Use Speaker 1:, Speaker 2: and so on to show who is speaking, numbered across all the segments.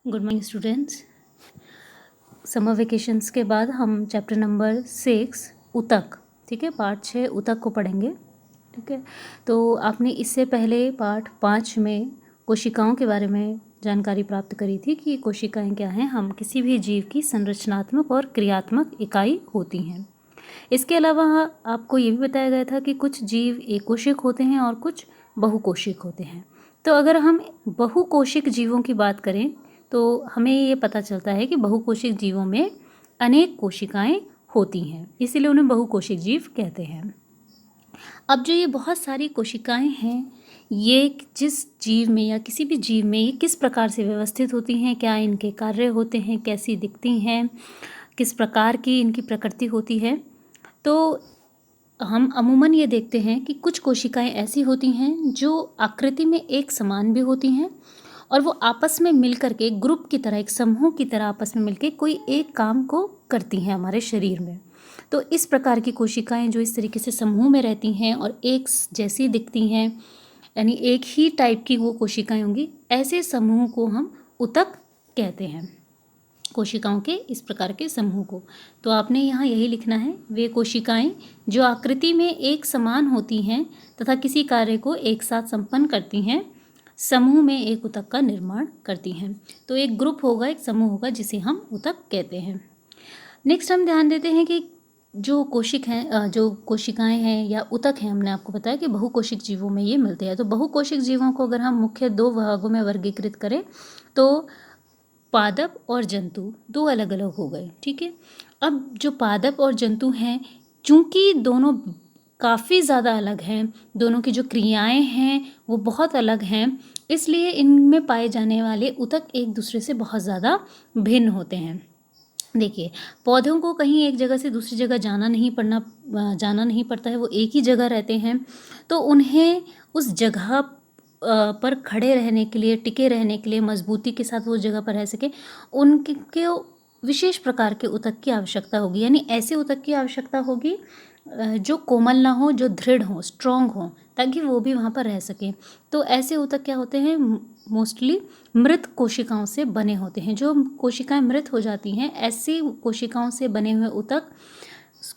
Speaker 1: Good morning students. Summer vacations के बाद हम चैप्टर नंबर 6 उतक, ठीक है, पार्ट 6 उतक को पढ़ेंगे। ठीक है, तो आपने इससे पहले पार्ट 5 में कोशिकाओं के बारे में जानकारी प्राप्त करी थी कि कोशिकाएं क्या हैं। हम किसी भी जीव की संरचनात्मक और क्रियात्मक इकाई होती हैं। इसके अलावा आपको ये भी बताया गया था कि कुछ जीव एकोशिक होते हैं और कुछ बहुकोशिक होते हैं। तो अगर हम बहुकोशिक जीवों की बात करें तो हमें ये पता चलता है कि बहुकोशिक जीवों में अनेक कोशिकाएं होती हैं, इसीलिए उन्हें बहुकोशिक जीव कहते हैं। अब जो ये बहुत सारी कोशिकाएं हैं, ये जिस जीव में या किसी भी जीव में ये किस प्रकार से व्यवस्थित होती हैं, क्या इनके कार्य होते हैं, कैसी दिखती हैं, किस प्रकार की इनकी प्रकृति होती है, तो हम अमूमन ये देखते हैं कि कुछ कोशिकाएं ऐसी होती हैं जो आकृति में एक समान भी होती हैं और वो आपस में मिलकर के एक ग्रुप की तरह, एक समूह की तरह आपस में मिलकर कोई एक काम को करती हैं हमारे शरीर में। तो इस प्रकार की कोशिकाएं जो इस तरीके से समूह में रहती हैं और एक जैसी दिखती हैं, यानी एक ही टाइप की वो कोशिकाएं होंगी, ऐसे समूह को हम उतक कहते हैं, कोशिकाओं के इस प्रकार के समूह को। तो आपने यहाँ यही लिखना है, वे कोशिकाएं जो आकृति में एक समान होती हैं तथा किसी कार्य को एक साथ संपन्न करती हैं, समूह में एक उतक का निर्माण करती हैं। तो एक ग्रुप होगा, एक समूह होगा, जिसे हम उतक कहते हैं। नेक्स्ट हम ध्यान देते हैं कि जो कोशिकाएं हैं या उतक हैं, हमने आपको बताया कि बहुकोशिक जीवों में ये मिलते हैं। तो बहुकोशिक जीवों को अगर हम मुख्य दो भागों में वर्गीकृत करें तो पादप और जंतु दो अलग अलग हो गए। ठीक है, अब जो पादप और जंतु हैं, चूंकि दोनों काफ़ी ज़्यादा अलग हैं, दोनों की जो क्रियाएं हैं वो बहुत अलग हैं, इसलिए इनमें पाए जाने वाले उतक एक दूसरे से बहुत ज़्यादा भिन्न होते हैं। देखिए, पौधों को कहीं एक जगह से दूसरी जगह जाना नहीं पड़ता है, वो एक ही जगह रहते हैं। तो उन्हें उस जगह पर खड़े रहने के लिए, टिके रहने के लिए, मजबूती के साथ वो जगह पर रह सके, उनके विशेष प्रकार के उतक की आवश्यकता होगी। यानी ऐसे उतक की आवश्यकता होगी जो कोमल ना हो, जो दृढ़ हो, स्ट्रॉन्ग हो, ताकि वो भी वहाँ पर रह सकें। तो ऐसे उतक क्या होते हैं, मोस्टली मृत कोशिकाओं से बने होते हैं। जो कोशिकाएं मृत हो जाती हैं, ऐसी कोशिकाओं से बने हुए उतक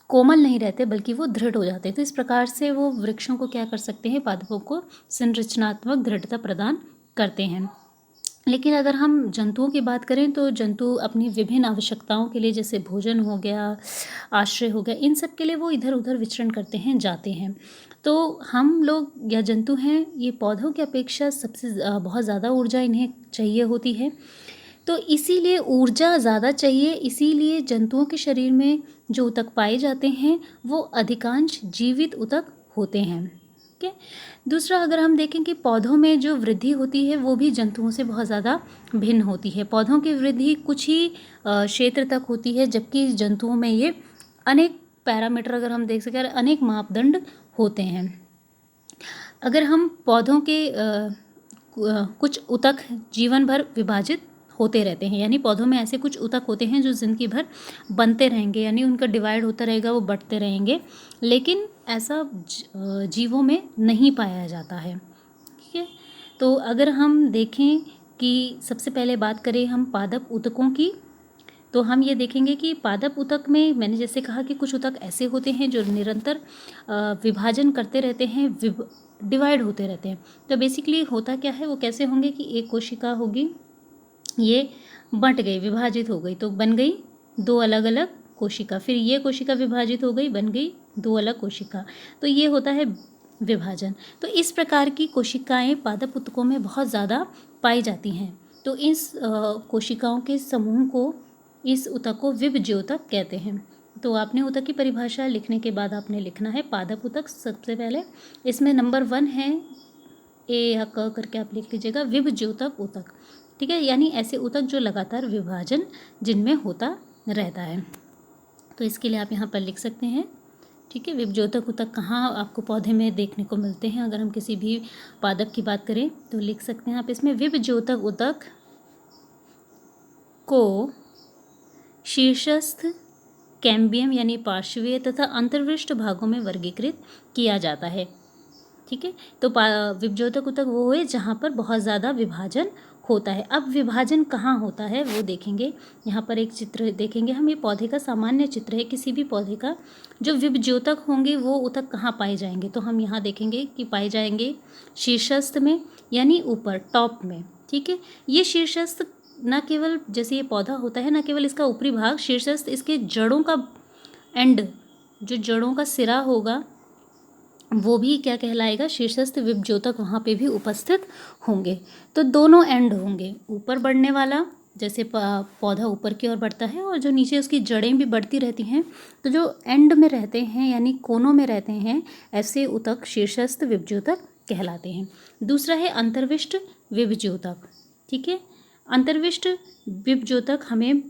Speaker 1: कोमल नहीं रहते बल्कि वो दृढ़ हो जाते हैं। तो इस प्रकार से वो वृक्षों को क्या कर सकते हैं, पादपों को संरचनात्मक दृढ़ता प्रदान करते हैं। लेकिन अगर हम जंतुओं की बात करें तो जंतु अपनी विभिन्न आवश्यकताओं के लिए, जैसे भोजन हो गया, आश्रय हो गया, इन सब के लिए वो इधर उधर विचरण करते हैं, जाते हैं। तो हम लोग या जंतु हैं, ये पौधों की अपेक्षा बहुत ज़्यादा ऊर्जा इन्हें चाहिए होती है। तो इसीलिए ऊर्जा ज़्यादा चाहिए, इसीलिए जंतुओं के शरीर में जो उतक पाए जाते हैं वो अधिकांश जीवित उतक होते हैं। ठीक है, दूसरा अगर हम देखें कि पौधों में जो वृद्धि होती है वो भी जंतुओं से बहुत ज़्यादा भिन्न होती है। पौधों की वृद्धि कुछ ही क्षेत्र तक होती है, जबकि जंतुओं में ये अनेक पैरामीटर, अगर हम देख सकें, अनेक मापदंड होते हैं। अगर हम पौधों के कुछ उतक जीवन भर विभाजित होते रहते हैं, यानी पौधों में ऐसे कुछ उतक होते हैं जो जिंदगी भर बनते रहेंगे, यानी उनका डिवाइड होता रहेगा, वो बढ़ते रहेंगे, लेकिन ऐसा जीवों में नहीं पाया जाता है। ठीक है, तो अगर हम देखें कि सबसे पहले बात करें हम पादप उतकों की, तो हम ये देखेंगे कि पादप उतक में मैंने जैसे कहा कि कुछ उतक ऐसे होते हैं जो निरंतर विभाजन करते रहते हैं, डिवाइड होते रहते हैं। तो बेसिकली होता क्या है, वो कैसे होंगे कि एक कोशिका होगी, ये बंट गई, विभाजित हो गई, तो बन गई दो अलग अलग कोशिका, फिर ये कोशिका विभाजित हो गई, बन गई दो अलग कोशिका, तो ये होता है विभाजन। तो इस प्रकार की कोशिकाएं पादप उतकों में बहुत ज़्यादा पाई जाती हैं। तो इस कोशिकाओं के समूह को, इस उतक को विभज्योतक कहते हैं। तो आपने उतक की परिभाषा लिखने के बाद आपने लिखना है पादप उतक। सबसे पहले इसमें नंबर 1 है, ए या क करके आप लिख लीजिएगा, विभज्योतक उतक। ठीक है, यानी ऐसे उतक जो लगातार विभाजन जिनमें होता रहता है। तो इसके लिए आप यहाँ पर लिख सकते हैं। ठीक है, विभज्योतक उतक कहाँ आपको पौधे में देखने को मिलते हैं, अगर हम किसी भी पादप की बात करें तो लिख सकते हैं आप इसमें, विभज्योतक उतक को शीर्षस्थ, कैम्बियम यानी पार्श्वीय तथा अंतर्वृष्ट भागों में वर्गीकृत किया जाता है। ठीक है, तो विभज्योतक उतक वो है जहाँ पर बहुत ज़्यादा विभाजन होता है। अब विभाजन कहाँ होता है वो देखेंगे। यहाँ पर एक चित्र देखेंगे हम, ये पौधे का सामान्य चित्र है किसी भी पौधे का। जो विभज्योतक होंगे वो ऊतक कहाँ पाए जाएंगे, तो हम यहाँ देखेंगे कि पाए जाएंगे शीर्षस्थ में, यानी ऊपर टॉप में। ठीक है, ये शीर्षस्थ न केवल जैसे ये पौधा होता है, न केवल इसका ऊपरी भाग शीर्षस्थ, इसके जड़ों का एंड, जो जड़ों का सिरा होगा वो भी क्या कहलाएगा, शीर्षस्थ विभज्योतक वहाँ पे भी उपस्थित होंगे। तो दोनों एंड होंगे, ऊपर बढ़ने वाला जैसे पौधा ऊपर की ओर बढ़ता है और जो नीचे उसकी जड़ें भी बढ़ती रहती हैं, तो जो एंड में रहते हैं यानी कोनों में रहते हैं, ऐसे ऊतक शीर्षस्थ विभज्योतक कहलाते हैं। दूसरा है अंतर्विष्ट विभज्योतक। ठीक है, अंतर्विष्ट विभज्योतक हमें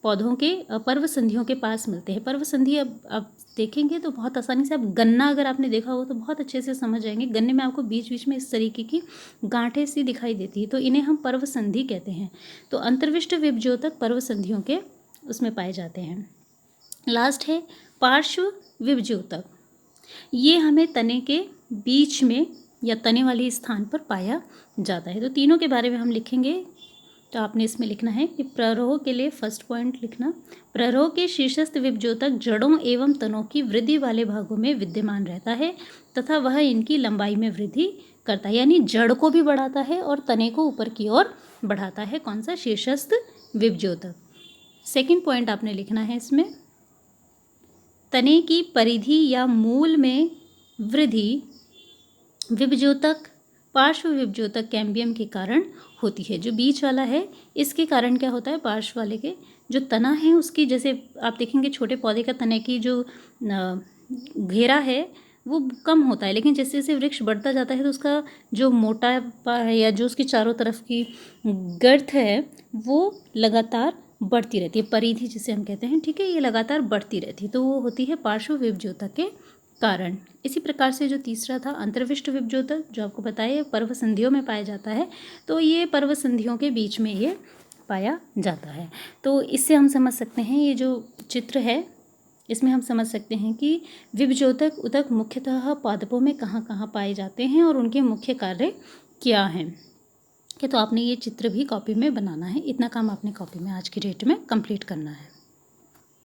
Speaker 1: पौधों के पर्वसंधियों के पास मिलते हैं। पर्वसंधि अब देखेंगे तो बहुत आसानी से, आप गन्ना अगर आपने देखा हो तो बहुत अच्छे से समझ जाएंगे। गन्ने में आपको बीच बीच में इस तरीके की गांठें सी दिखाई देती है, तो इन्हें हम पर्वसंधि कहते हैं। तो अंतर्विष्ट विभज्योतक पर्वसंधियों के उसमें पाए जाते हैं। लास्ट है पार्श्व विभज्योतक। ये हमें तने के बीच में या तने वाले स्थान पर पाया जाता है। तो तीनों के बारे में हम लिखेंगे। तो आपने इसमें लिखना है कि प्ररोह के लिए फर्स्ट पॉइंट लिखना, प्ररोह के शीर्षस्थ विभज्योतक जड़ों एवं तनों की वृद्धि वाले भागों में विद्यमान रहता है तथा वह इनकी लंबाई में वृद्धि करता है, यानी जड़ को भी बढ़ाता है और तने को ऊपर की ओर बढ़ाता है। कौन सा, शीर्षस्थ विभज्योतक। सेकेंड पॉइंट आपने लिखना है इसमें, तने की परिधि या मूल में वृद्धि विभज्योतक पार्श्व विभज्योतक कैम्बियम के कारण होती है। जो बीच वाला है इसके कारण क्या होता है, पार्श्व वाले के जो तना है उसकी, जैसे आप देखेंगे छोटे पौधे का तने की जो घेरा है वो कम होता है, लेकिन जैसे जैसे वृक्ष बढ़ता जाता है तो उसका जो मोटापा है या जो उसकी चारों तरफ की गर्थ है वो लगातार बढ़ती रहती है, परिधि जिसे हम कहते हैं। ठीक है, ये लगातार बढ़ती रहती है, तो वो होती है पार्श्व विभज्योतक के कारण। इसी प्रकार से जो तीसरा था अंतर्विष्ट विभज्योतक, जो आपको बताया पर्वसंधियों में पाया जाता है, तो ये पर्वसंधियों के बीच में ये पाया जाता है। तो इससे हम समझ सकते हैं, ये जो चित्र है इसमें हम समझ सकते हैं कि विभज्योतक ऊतक मुख्यतः पादपों में कहाँ कहाँ पाए जाते हैं और उनके मुख्य कार्य क्या हैं। तो आपने ये चित्र भी कॉपी में बनाना है। इतना काम आपने कॉपी में आज की डेट में कंप्लीट करना है।